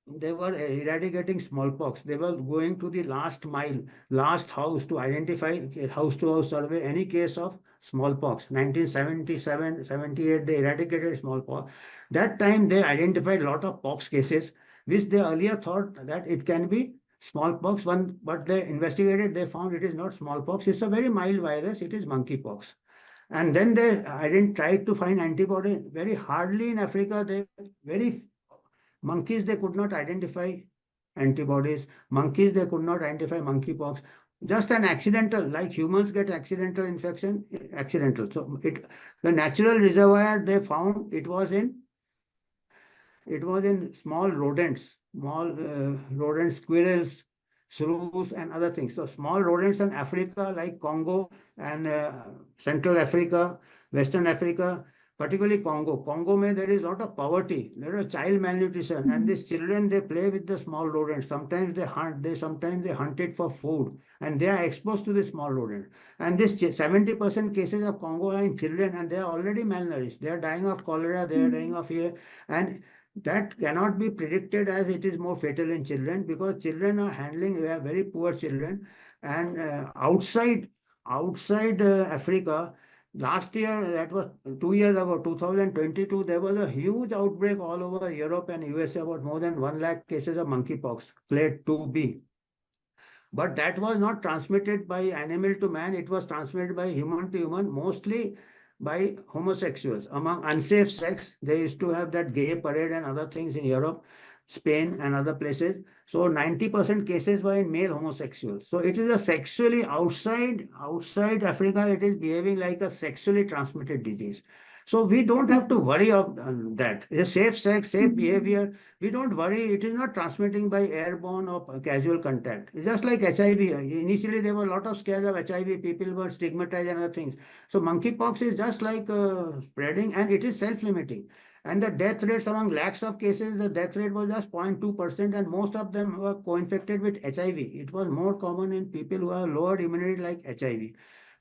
they were eradicating smallpox. They were going to the last mile, last house to identify house to house survey any case of smallpox. 1977, 78, they eradicated smallpox. That time they identified a lot of pox cases, which they earlier thought that it can be smallpox one, but they investigated, they found it is not smallpox. It's a very mild virus. It is monkeypox. And then they I didn't try to find antibody. Very hardly in Africa, they very monkeys, they could not identify antibodies. Monkeys, they could not identify monkeypox. Just an accidental, like humans get accidental infection, accidental. So the natural reservoir they found it was in small rodents, small rodents, squirrels, shrews, and other things. So small rodents in Africa, like Congo and Central Africa, Western Africa, particularly Congo. Congo, may there is a lot of poverty. There is child malnutrition, and these children they play with the small rodents. Sometimes they hunt. Sometimes they hunt it for food, and they are exposed to the small rodent. And this 70% cases of Congo are in children, and they are already malnourished. They are dying of cholera. They are dying of here, and that cannot be predicted as it is more fatal in children because children are handling we are very poor children and outside Africa last year, that was 2 years ago, 2022, there was a huge outbreak all over Europe and USA, about more than 1 lakh cases of monkeypox clade 2b. But that was not transmitted by animal to man, it was transmitted by human to human, mostly by homosexuals. Among unsafe sex, they used to have that gay parade and other things in Europe, Spain, and other places. So 90% cases were in male homosexuals. So it is a sexually outside Africa, it is behaving like a sexually transmitted disease. So we don't have to worry of that. It's safe sex, safe behavior, we don't worry. It is not transmitting by airborne or casual contact. It's just like HIV. Initially, there were a lot of scares of HIV. People were stigmatized and other things. So monkeypox is just like spreading, and it is self-limiting. And the death rates among lakhs of cases, the death rate was just 0.2%, and most of them were co-infected with HIV. It was more common in people who have lowered immunity like HIV.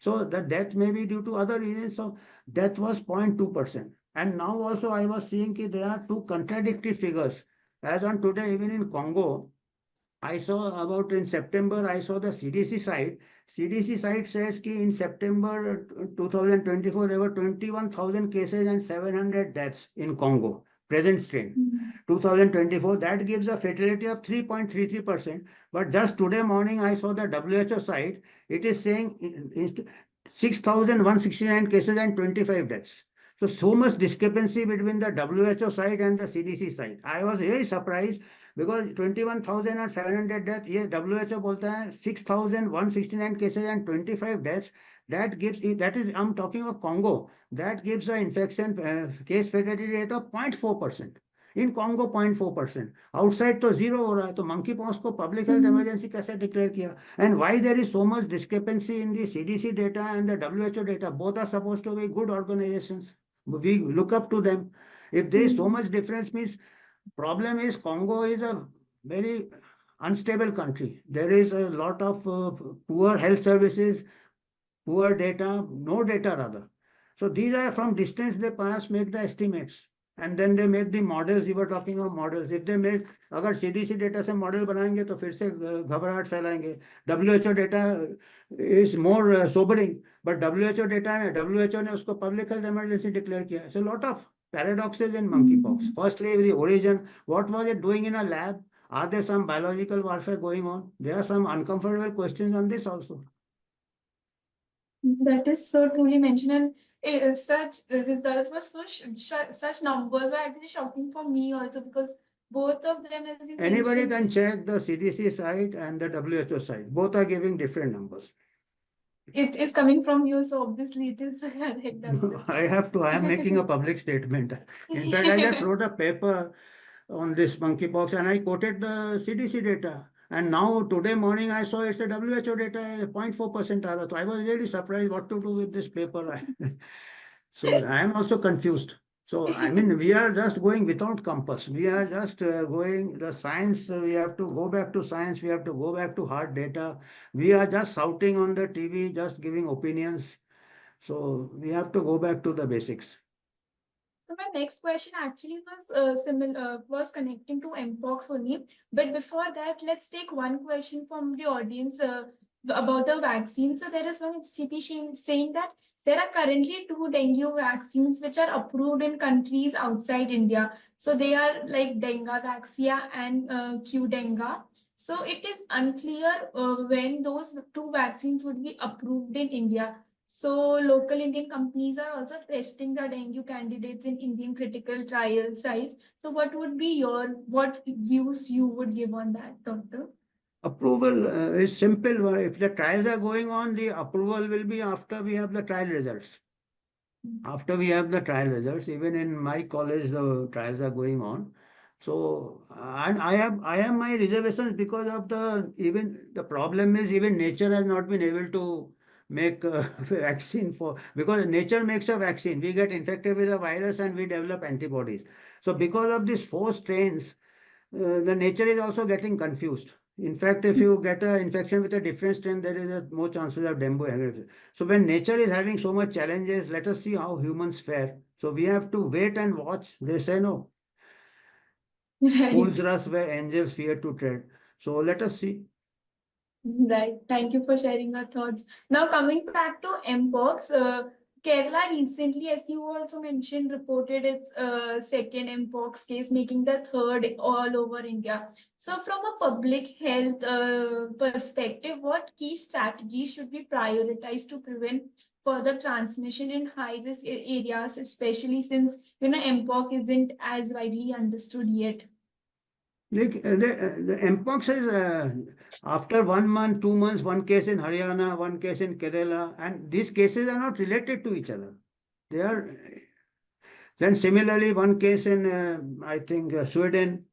So the death may be due to other reasons. So death was 0.2%. And now also I was seeing that there are two contradictory figures. As on today, even in Congo, I saw about in September, I saw the CDC site. CDC site says that in September 2024, there were 21,000 cases and 700 deaths in Congo, present strain. 2024, that gives a fatality of 3.33%. But just today morning, I saw the WHO site. It is saying 6,169 cases and 25 deaths. So much discrepancy between the WHO site and the CDC site. I was really surprised because 21,700 deaths, ये WHO बोलता है 6,169 cases and 25 deaths. That is I'm talking of Congo. That gives an infection case fatality rate of 0.4%. In Congo 0.4%. Outside तो zero हो रहा है तो monkey pox को public health emergency कैसे declare किया? And why there is so much discrepancy in the CDC data and the WHO data? Both are supposed to be good organizations. We look up to them. If there is so much difference, means problem is Congo is a very unstable country. There is a lot of poor health services, poor data, no data rather. So these are from distance they perhaps make the estimates. And then they make the models. You were talking of models. If they make, अगर CDC data से model बनाएंगे तो फिर से घबराहट फैलाएंगे. WHO data is more sobering, but WHO data ने WHO ने उसको public health emergency declare किया. So a lot of paradoxes in monkeypox. Firstly, the origin. What was it doing in a lab? Are there some biological warfare going on? There are some uncomfortable questions on this also. That is so truly mentioned, and such results were such numbers are actually shocking for me also because both of them, as you Anybody mentioned, can check the CDC site and the WHO site. Both are giving different numbers. it is coming from you, so obviously it is correct. I am making a public statement. In fact, I just wrote a paper on this monkeypox, and I quoted the CDC data. And now today morning I saw it's a WHO data, 0.4% error. So I was really surprised what to do with this paper. So I am also confused. So I mean, we are just going without compass. We are just going the science. We have to go back to science. We have to go back to hard data. We are just shouting on the TV, just giving opinions. So we have to go back to the basics. So my next question actually was similar, was connecting to Mpox only. But before that, let's take one question from the audience about the vaccine. So there is one CP saying that there are currently two dengue vaccines which are approved in countries outside India. So they are like Dengue Vaccine and Q Dengue. So it is unclear when those two vaccines would be approved in India. So local Indian companies are also testing the dengue candidates in Indian critical trial sites. So what views you would give on that, Doctor? Approval is simple. If the trials are going on, the approval will be after we have the trial results. After we have the trial results, even in my college, the trials are going on. So, and I have my reservations because of the problem is even nature has not been able to make a vaccine for, because nature makes a vaccine. We get infected with a virus and we develop antibodies. So because of these four strains, the nature is also getting confused. In fact, if you get an infection with a different strain, there is more chances of dengue. So when nature is having so much challenges, let us see how humans fare. So we have to wait and watch. They say no, fools Right. rush where angels fear to tread. So let us see. Right. Thank you for sharing your thoughts. Now, coming back to Mpox, Kerala recently, as you also mentioned, reported its second Mpox case, making the third all over India. So, from a public health perspective, what key strategies should be prioritized to prevent further transmission in high-risk areas, especially since Mpox isn't as widely understood yet? The Mpox is after 1 month, 2 months, one case in Haryana, one case in Kerala, and these cases are not related to each other. They are then similarly one case in I think Sweden.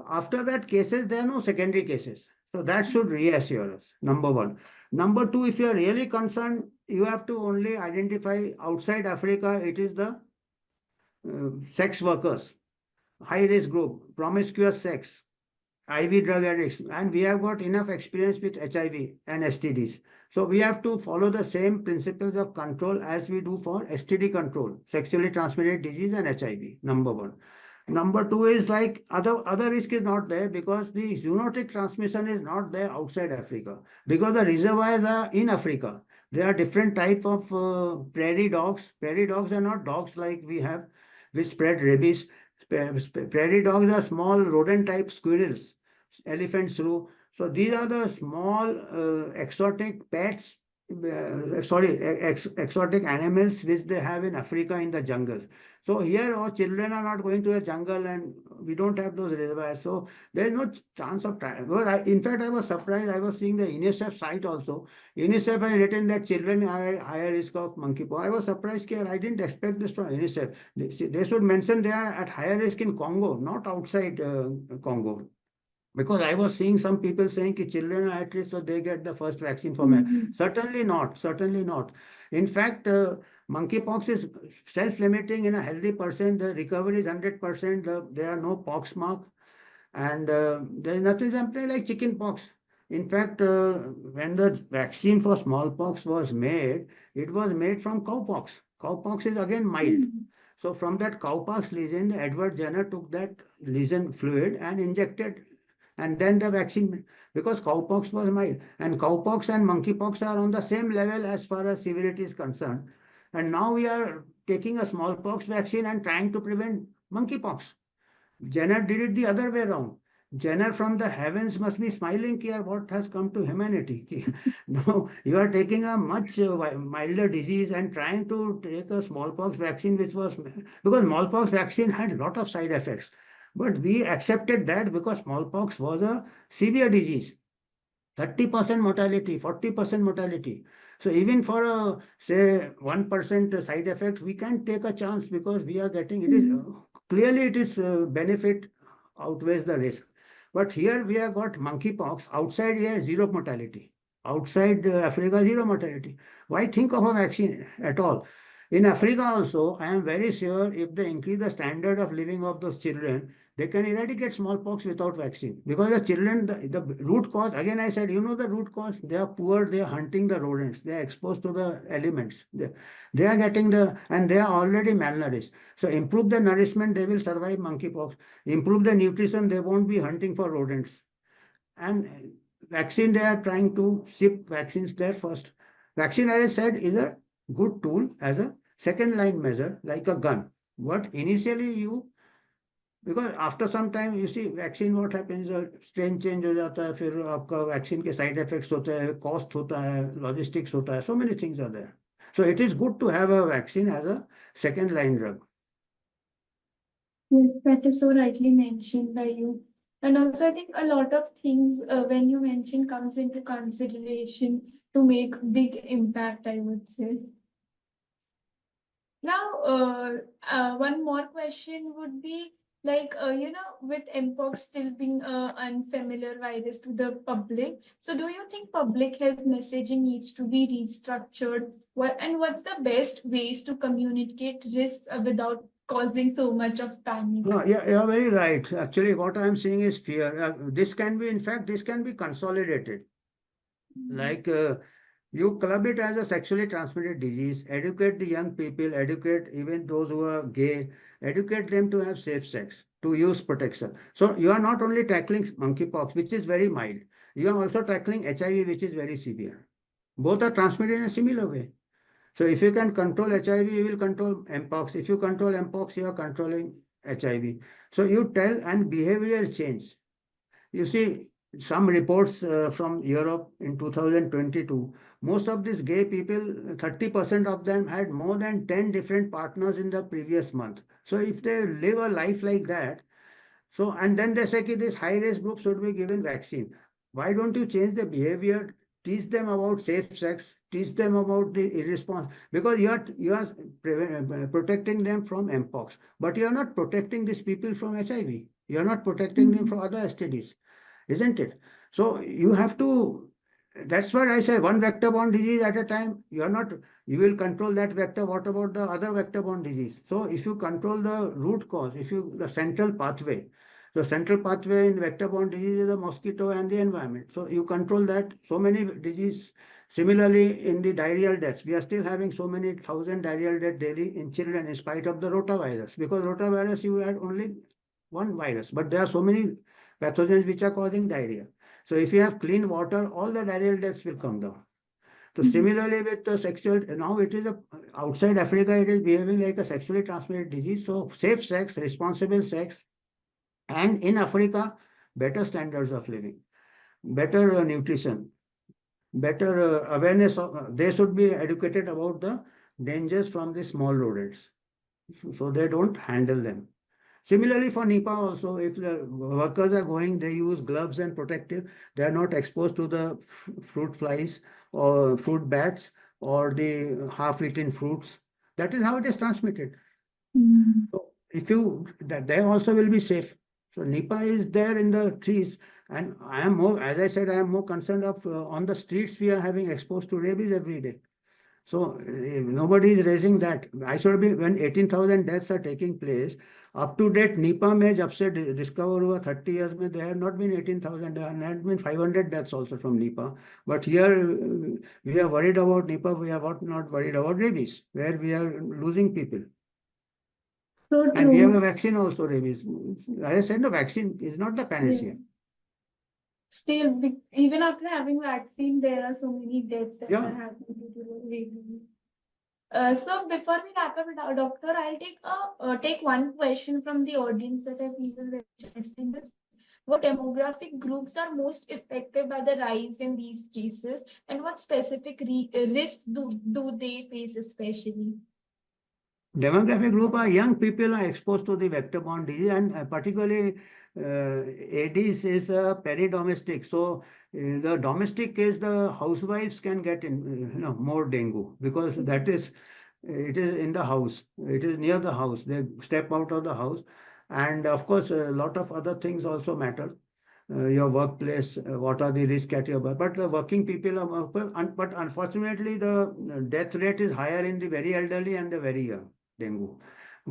After that cases, there are no secondary cases. So that should reassure us. Number one. Number two, if you are really concerned, you have to only identify outside Africa. It is the sex workers, high risk group, promiscuous sex, IV drug addicts, and we have got enough experience with HIV and STDs. So we have to follow the same principles of control as we do for STD control, sexually transmitted disease and HIV. Number one. Number two is like other risk is not there because the zoonotic transmission is not there outside Africa because the reservoirs are in Africa. There are different type of prairie dogs. Prairie dogs are not dogs like we have which spread rabies. Prairie dogs are small rodent type squirrels, elephants through. So these are the small exotic pets, exotic animals which they have in Africa in the jungles. So here our children are not going to the jungle and we don't have those reservoirs. So there is no chance of trial. Well, in fact, I was surprised. I was seeing the UNICEF site also. UNICEF has written that children are at higher risk of monkeypox. I was surprised here. I didn't expect this from UNICEF. They should mention they are at higher risk in Congo, not outside Congo. Because I was seeing some people saying that children are at risk, so they get the first vaccine for me. Mhm. Certainly not. Certainly not. In fact, monkeypox is self-limiting in a healthy person. The recovery is 100%. There are no pox mark, and there is nothing something like chickenpox. In fact, when the vaccine for smallpox was made, it was made from cowpox. Cowpox is again mild. So from that cowpox lesion, Edward Jenner took that lesion fluid and injected, and then the vaccine, because cowpox was mild, and cowpox and monkeypox are on the same level as far as severity is concerned. And now we are taking a smallpox vaccine and trying to prevent monkeypox. Jenner did it the other way around. Jenner from the heavens must be smiling here what has come to humanity. No, you are taking a much milder disease and trying to take a smallpox vaccine, which was because smallpox vaccine had a lot of side effects. But we accepted that because smallpox was a severe disease. 30% mortality, 40% mortality. So even for a say 1% side effect, we can take a chance because we are getting it is clearly it is benefit outweighs the risk. But here we have got monkeypox. Outside here, zero mortality. Outside Africa, zero mortality. Why think of a vaccine at all? In Africa also, I am very sure if they increase the standard of living of those children, they can eradicate smallpox without vaccine. Because the children, the root cause, again I said, you know the root cause? They are poor, they are hunting the rodents, they are exposed to the elements. They are getting and they are already malnourished. So improve the nourishment, they will survive monkeypox. Improve the nutrition, they won't be hunting for rodents. And vaccine, they are trying to ship vaccines there first. Vaccine, as I said, is a good tool as a second line measure, like a gun. What initially you, because after some time you see vaccine what happens, strain change हो जाता है, फिर आपका vaccine के side effects होते हैं, cost होता है, logistics होता है, so many things are there. So it is good to have a vaccine as a second line drug. Yes, that is so rightly mentioned by you. And also, I think a lot of things when you mention comes into consideration to make big impact, I would say. Now, one more question would be like, with Mpox still being an unfamiliar virus to the public, so do you think public health messaging needs to be restructured? And what's the best ways to communicate risks without causing so much of panic? Yeah, you're very right. Actually, what I'm seeing is fear. This can be, in fact, this can be consolidated. Like you club it as a sexually transmitted disease, educate the young people, educate even those who are gay, educate them to have safe sex, to use protection. So you are not only tackling monkeypox, which is very mild, you are also tackling HIV, which is very severe. Both are transmitted in a similar way. So if you can control HIV, you will control Mpox. If you control Mpox, you are controlling HIV. So you tell and behavioral change. You see, some reports from Europe in 2022, most of these gay people, 30% of them had more than 10 different partners in the previous month. So if they live a life like that, so and then they say that this high risk group should be given vaccine. Why don't you change the behavior? Teach them about safe sex. Teach them about the irresponsible, because you are protecting them from Mpox, but you are not protecting these people from HIV. You are not protecting them from other STDs, isn't it? So you have to, that's what I say, one vector-borne disease at a time. You are not, you will control that vector. What about the other vector-borne disease? So if you control the root cause, the central pathway, the central pathway in vector-borne disease is the mosquito and the environment. So you control that. So many disease. Similarly, in the diarrheal deaths, we are still having so many thousand diarrheal deaths daily in children in spite of the rotavirus. Because rotavirus, you had only one virus, but there are so many pathogens which are causing diarrhea. So if you have clean water, all the diarrheal deaths will come down. So similarly with the sexual, now it is outside Africa, it is behaving like a sexually transmitted disease. So safe sex, responsible sex, and in Africa, better standards of living, better nutrition, better awareness of, they should be educated about the dangers from the small rodents, so they don't handle them. Similarly, for Nipah also, if the workers are going, they use gloves and protective. They are not exposed to the fruit flies or fruit bats or the half-eaten fruits. That is how it is transmitted. So if you, that they also will be safe. So Nipah is there in the trees, and I am more, as I said, I am more concerned of on the streets we are having exposed to rabies every day. So nobody is raising that. I should be, when 18,000 deaths are taking place, up to date Nipah में जब से discover हुआ 30 years में, there have not been 18,000, there have been 500 deaths also from Nipah. But here we are worried about Nipah, we are not worried about rabies, where we are losing people. So And we have a true. vaccine also, rabies. As I said, the vaccine is not the panacea. Yeah. Still, even after having vaccine, there are so many deaths that Yeah. are happening due to the rabies. So before we wrap up with our doctor, I'll take one question from the audience that I feel is very interesting. What demographic groups are most affected by the rise in these cases, and what specific risks do they face especially? Demographic group are young people are exposed to the vector-borne disease, and particularly Aedes is a peri-domestic. So the domestic case, the housewives can get more dengue, because that is, it is in the house. It is near the house. They step out of the house. And of course, a lot of other things also matter. Your workplace, what are the risk at your work. But the working people are more, but unfortunately, the death rate is higher in the very elderly and the very young dengue.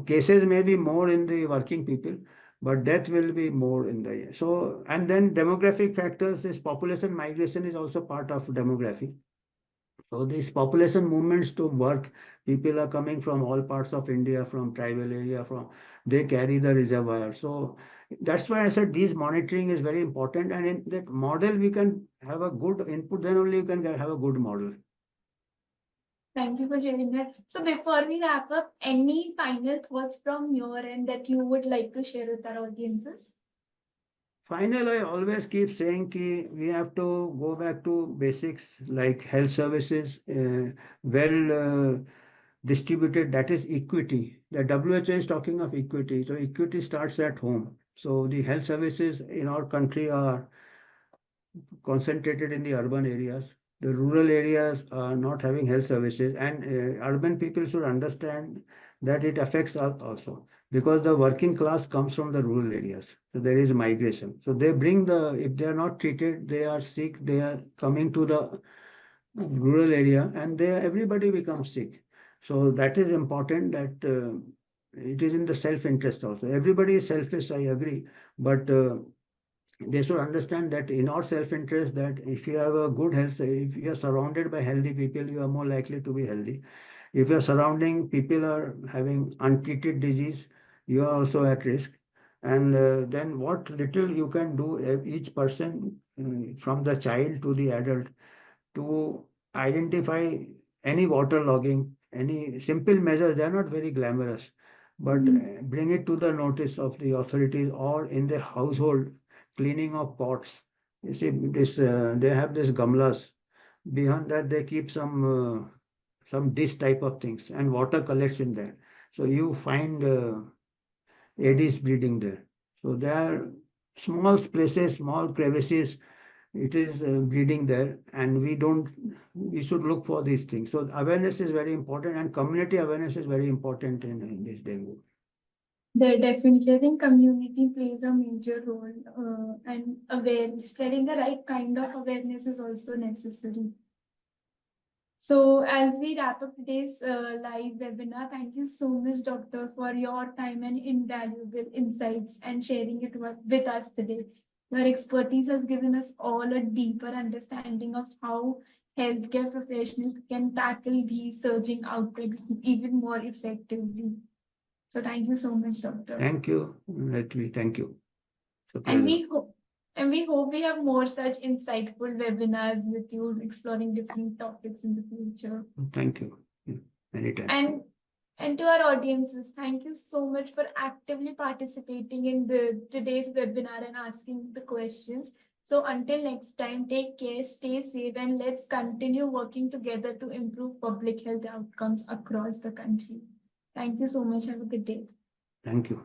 Cases may be more in the working people, but death will be more in the so. And then demographic factors is population migration is also part of demography. So these population movements to work, people are coming from all parts of India, from tribal area, from they carry the reservoir. So that's why I said these monitoring is very important, and in that model we can have a good input. Then only you can have a good model. Thank you for sharing that. So before we wrap up, any final thoughts from your end that you would like to share with our audiences? Final, I always keep saying कि we have to go back to basics like health services, well distributed, that is equity. The WHO is talking of equity. So equity starts at home. So the health services in our country are concentrated in the urban areas. The rural areas are not having health services, and urban people should understand that it affects us also because the working class comes from the rural areas. So there is migration. So they bring the, if they are not treated, they are sick, they are coming to the rural area and they everybody becomes sick. So that is important that it is in the self-interest also. Everybody is selfish, I agree, but they should understand that in our self-interest that if you have a good health, if you are surrounded by healthy people, you are more likely to be healthy. If your surrounding people are having untreated disease, you are also at risk. And then what little you can do, each person, from the child to the adult, to identify any water logging, any simple measures. They are not very glamorous, but bring it to the notice of the authorities or in the household, cleaning of pots. You see, this they have this gamlas. Behind that, they keep some dish type of things, and water collects in there. So you find Aedes breeding there. So there are small places, small crevices, it is breeding there, and we should look for these things. So awareness is very important, and community awareness is very important in this dengue. There definitely, I think community plays a major role, and spreading the right kind of awareness is also necessary. So, as we wrap up today's live webinar, thank you so much, Doctor, for your time and invaluable insights and sharing it with us today. Your expertise has given us all a deeper understanding of how healthcare professionals can tackle these surging outbreaks even more effectively. So, thank you so much, Doctor. Thank you, Retvi. Thank you. It's a And pleasure. we hope we have more such insightful webinars with you exploring different topics in the future. Thank you. Anytime. And to our audiences, thank you so much for actively participating in today's webinar and asking the questions. So until next time, take care, stay safe, and let's continue working together to improve public health outcomes across the country. Thank you so much. Have a good day. Thank you.